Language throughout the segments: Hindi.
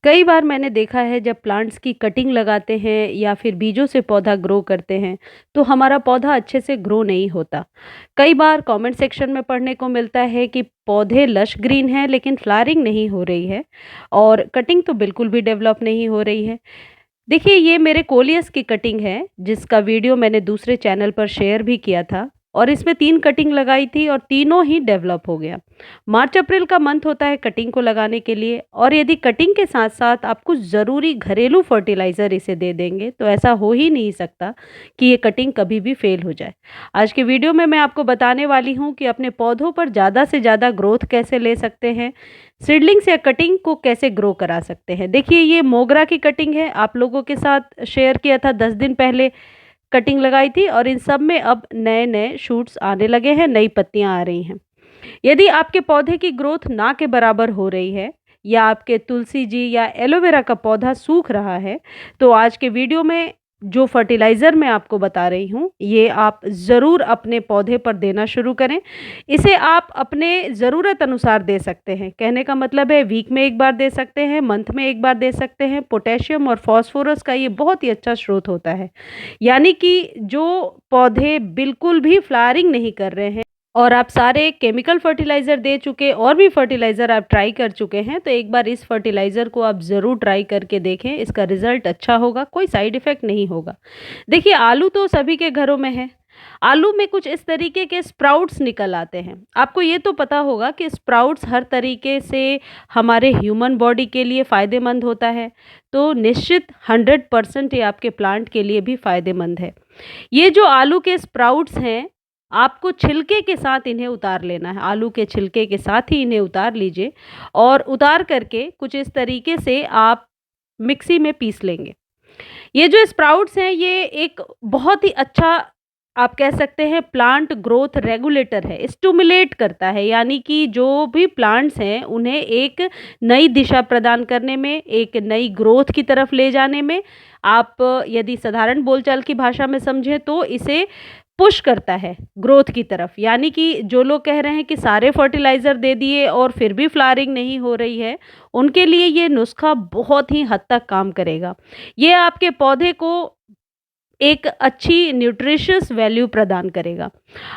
कई बार मैंने देखा है जब प्लांट्स की कटिंग लगाते हैं या फिर बीजों से पौधा ग्रो करते हैं तो हमारा पौधा अच्छे से ग्रो नहीं होता। कई बार कमेंट सेक्शन में पढ़ने को मिलता है कि पौधे लश ग्रीन हैं लेकिन फ्लावरिंग नहीं हो रही है और कटिंग तो बिल्कुल भी डेवलप नहीं हो रही है। देखिए, ये मेरे कोलियस की कटिंग है जिसका वीडियो मैंने दूसरे चैनल पर शेयर भी किया था और इसमें 3 कटिंग लगाई थी और तीनों ही डेवलप हो गया। मार्च अप्रैल का मंथ होता है कटिंग को लगाने के लिए और यदि कटिंग के साथ-साथ आप कुछ ज़रूरी घरेलू फर्टिलाइज़र इसे दे देंगे तो ऐसा हो ही नहीं सकता कि ये कटिंग कभी भी फेल हो जाए। आज के वीडियो में मैं आपको बताने वाली हूँ कि अपने पौधों पर ज़्यादा से ज़्यादा ग्रोथ कैसे ले सकते हैं, सीडलिंग्स या कटिंग को कैसे ग्रो करा सकते हैं। देखिए, ये मोगरा की कटिंग है, आप लोगों के साथ शेयर किया था 10 दिन पहले कटिंग लगाई थी और इन सब में अब नए-नए शूट्स आने लगे हैं, नई पत्तियाँ आ रही हैं। यदि आपके पौधे की ग्रोथ ना के बराबर हो रही है या आपके तुलसी जी या एलोवेरा का पौधा सूख रहा है, तो आज के वीडियो में जो फर्टिलाइज़र मैं आपको बता रही हूँ, ये आप ज़रूर अपने पौधे पर देना शुरू करें। इसे आप अपने ज़रूरत अनुसार दे सकते हैं। कहने का मतलब है वीक में 1 बार दे सकते हैं, मंथ में 1 बार दे सकते हैं। पोटेशियम और फास्फोरस का ये बहुत ही अच्छा स्रोत होता है। यानी कि जो पौधे बिल्कुल भी फ्लावरिंग नहीं कर रहे हैं और आप सारे केमिकल फर्टिलाइज़र दे चुके और भी फर्टिलाइज़र आप ट्राई कर चुके हैं, तो एक बार इस फर्टिलाइज़र को आप ज़रूर ट्राई करके देखें, इसका रिज़ल्ट अच्छा होगा, कोई साइड इफ़ेक्ट नहीं होगा। देखिए, आलू तो सभी के घरों में है। आलू में कुछ इस तरीके के स्प्राउट्स निकल आते हैं। आपको ये तो पता होगा कि स्प्राउट्स हर तरीके से हमारे ह्यूमन बॉडी के लिए फ़ायदेमंद होता है, तो निश्चित 100% ये आपके प्लांट के लिए भी फ़ायदेमंद है। ये जो आलू के स्प्राउट्स हैं, आपको छिलके के साथ इन्हें उतार लेना है। आलू के छिलके के साथ ही इन्हें उतार लीजिए और उतार करके कुछ इस तरीके से आप मिक्सी में पीस लेंगे। ये जो स्प्राउट्स हैं, ये एक बहुत ही अच्छा, आप कह सकते हैं, प्लांट ग्रोथ रेगुलेटर है, स्टिमुलेट करता है। यानी कि जो भी प्लांट्स हैं उन्हें एक नई दिशा प्रदान करने में, एक नई ग्रोथ की तरफ ले जाने में, आप यदि साधारण बोलचाल की भाषा में समझें तो इसे पुश करता है ग्रोथ की तरफ। यानी कि जो लोग कह रहे हैं कि सारे फर्टिलाइज़र दे दिए और फिर भी फ्लावरिंग नहीं हो रही है, उनके लिए ये नुस्खा बहुत ही हद तक काम करेगा। ये आपके पौधे को एक अच्छी न्यूट्रिशियस वैल्यू प्रदान करेगा।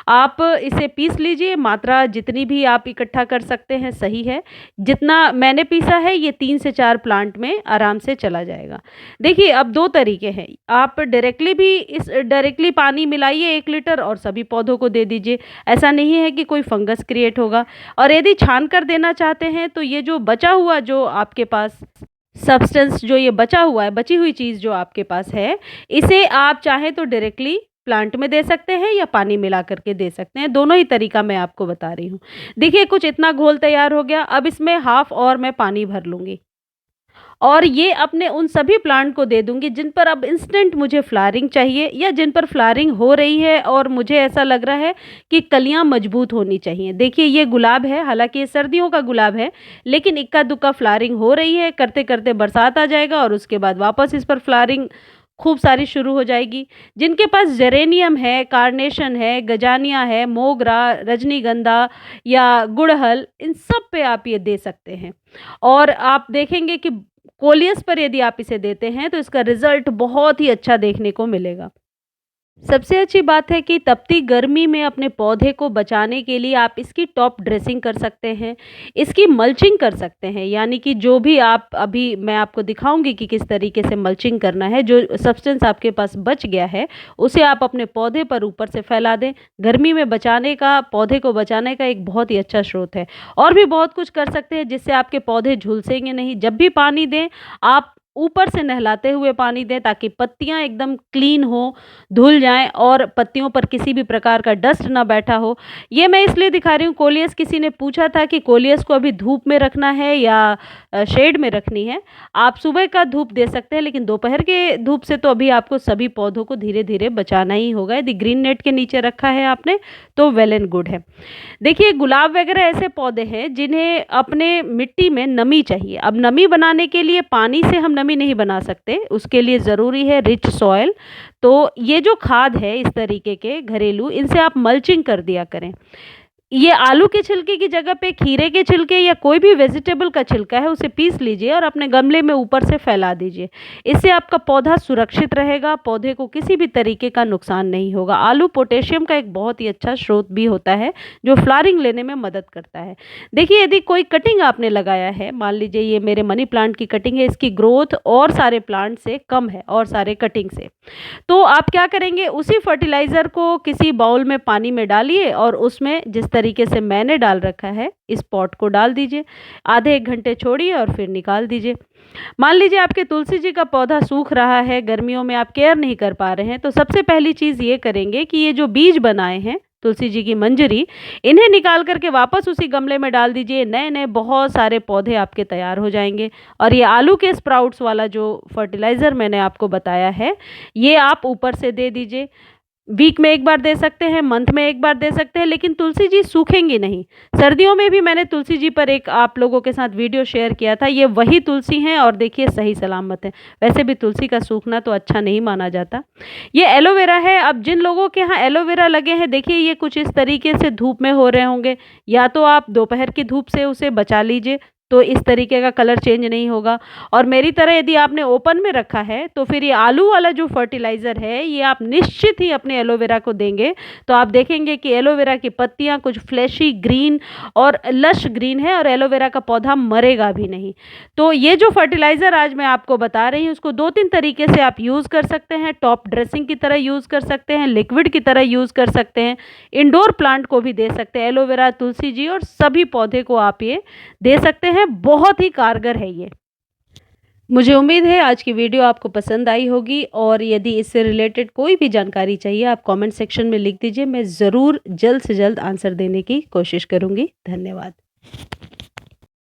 आप इसे पीस लीजिए, मात्रा जितनी भी आप इकट्ठा कर सकते हैं सही है। जितना मैंने पीसा है ये 3 से 4 प्लांट में आराम से चला जाएगा। देखिए, अब 2 तरीके हैं, आप डायरेक्टली पानी मिलाइए 1 लीटर और सभी पौधों को दे दीजिए। ऐसा नहीं है कि कोई फंगस क्रिएट होगा। और यदि छान कर देना चाहते हैं तो ये जो बचा हुआ, जो आपके पास सब्सटेंस, जो ये बचा हुआ है, बची हुई चीज़ जो आपके पास है, इसे आप चाहें तो डायरेक्टली प्लांट में दे सकते हैं या पानी मिला करके दे सकते हैं। दोनों ही तरीका मैं आपको बता रही हूँ। देखिए, कुछ इतना घोल तैयार हो गया। अब इसमें हाफ़ और मैं पानी भर लूँगी और ये अपने उन सभी प्लांट को दे दूँगी जिन पर अब इंस्टेंट मुझे फ्लावरिंग चाहिए या जिन पर फ्लावरिंग हो रही है और मुझे ऐसा लग रहा है कि कलियाँ मजबूत होनी चाहिए। देखिए, ये गुलाब है, हालाँकि ये सर्दियों का गुलाब है, लेकिन इक्का-दुक्का फ्लावरिंग हो रही है। करते-करते बरसात आ जाएगा और उसके बाद वापस इस पर फ्लावरिंग खूब सारी शुरू हो जाएगी। जिनके पास जेरेनियम है, कार्नेशन है, गजानिया है, मोगरा, रजनीगंधा या गुड़हल, इन सब पे आप ये दे सकते हैं। और आप देखेंगे कि कोलियस पर यदि आप इसे देते हैं तो इसका रिज़ल्ट बहुत ही अच्छा देखने को मिलेगा। सबसे अच्छी बात है कि तपती गर्मी में अपने पौधे को बचाने के लिए आप इसकी टॉप ड्रेसिंग कर सकते हैं, इसकी मल्चिंग कर सकते हैं। यानी कि जो भी आप, अभी मैं आपको दिखाऊंगी कि किस तरीके से मल्चिंग करना है। जो सब्सटेंस आपके पास बच गया है उसे आप अपने पौधे पर ऊपर से फैला दें। गर्मी में बचाने का, पौधे को बचाने का एक बहुत ही अच्छा स्रोत है। और भी बहुत कुछ कर सकते हैं जिससे आपके पौधे झुलसेंगे नहीं। जब भी पानी दें, आप ऊपर से नहलाते हुए पानी दें ताकि पत्तियां एकदम क्लीन हो, धुल जाएँ और पत्तियों पर किसी भी प्रकार का डस्ट ना बैठा हो। ये मैं इसलिए दिखा रही हूँ, कोलियस, किसी ने पूछा था कि कोलियस को अभी धूप में रखना है या शेड में रखनी है। आप सुबह का धूप दे सकते हैं, लेकिन दोपहर के धूप से तो अभी आपको सभी पौधों को धीरे-धीरे बचाना ही होगा। यदि ग्रीन नेट के नीचे रखा है आपने तो वेल एंड गुड है। देखिए, गुलाब वगैरह ऐसे पौधे हैं जिन्हें अपने मिट्टी में नमी चाहिए। अब नमी बनाने के लिए पानी से हम नमी नहीं बना सकते, उसके लिए ज़रूरी है रिच सॉइल। तो ये जो खाद है इस तरीके के घरेलू, इनसे आप मल्चिंग कर दिया करें। ये आलू के छिलके की जगह पे खीरे के छिलके या कोई भी वेजिटेबल का छिलका है उसे पीस लीजिए और अपने गमले में ऊपर से फैला दीजिए। इससे आपका पौधा सुरक्षित रहेगा, पौधे को किसी भी तरीके का नुकसान नहीं होगा। आलू पोटेशियम का एक बहुत ही अच्छा स्रोत भी होता है जो फ्लावरिंग लेने में मदद करता है। देखिए, यदि कोई कटिंग आपने लगाया है, मान लीजिए ये मेरे मनी प्लांट की कटिंग है, इसकी ग्रोथ और सारे प्लांट से कम है और सारे कटिंग से, तो आप क्या करेंगे, उसी फर्टिलाइज़र को किसी बाउल में पानी में डालिए और उसमें जिस तरीके से मैंने डाल रखा है इस पॉट को डाल दीजिए। आधे 1 घंटे छोड़िए और फिर निकाल दीजिए। मान लीजिए आपके तुलसी जी का पौधा सूख रहा है, गर्मियों में आप केयर नहीं कर पा रहे हैं, तो सबसे पहली चीज़ ये करेंगे कि ये जो बीज बनाए हैं तुलसी जी की मंजरी, इन्हें निकाल कर के वापस उसी गमले में डाल दीजिए। नए-नए बहुत सारे पौधे आपके तैयार हो जाएँगे। और ये आलू के स्प्राउट्स वाला जो फर्टिलाइज़र मैंने आपको बताया है, ये आप ऊपर से दे दीजिए। वीक में 1 बार दे सकते हैं, मंथ में 1 बार दे सकते हैं, लेकिन तुलसी जी सूखेंगी नहीं। सर्दियों में भी मैंने तुलसी जी पर एक आप लोगों के साथ वीडियो शेयर किया था, ये वही तुलसी हैं और देखिए सही सलामत है। वैसे भी तुलसी का सूखना तो अच्छा नहीं माना जाता। ये एलोवेरा है, अब जिन लोगों के यहाँ एलोवेरा लगे हैं, देखिए ये कुछ इस तरीके से धूप में हो रहे होंगे, या तो आप दोपहर की धूप से उसे बचा लीजिए, तो इस तरीके का कलर चेंज नहीं होगा। और मेरी तरह यदि आपने ओपन में रखा है, तो फिर ये आलू वाला जो फर्टिलाइज़र है, ये आप निश्चित ही अपने एलोवेरा को देंगे, तो आप देखेंगे कि एलोवेरा की पत्तियाँ कुछ फ्लैशी ग्रीन और लश ग्रीन है और एलोवेरा का पौधा मरेगा भी नहीं। तो ये जो फर्टिलाइज़र आज मैं आपको बता रही हूँ, उसको 2-3 तरीके से आप यूज़ कर सकते हैं। टॉप ड्रेसिंग की तरह यूज़ कर सकते हैं, लिक्विड की तरह यूज़ कर सकते हैं, इंडोर प्लांट को भी दे सकते हैं। एलोवेरा, तुलसी जी और सभी पौधे को आप ये दे सकते हैं। बहुत ही कारगर है ये। मुझे उम्मीद है आज की वीडियो आपको पसंद आई होगी, और यदि इससे रिलेटेड कोई भी जानकारी चाहिए आप कमेंट सेक्शन में लिख दीजिए, मैं ज़रूर जल्द से जल्द आंसर देने की कोशिश करूँगी। धन्यवाद।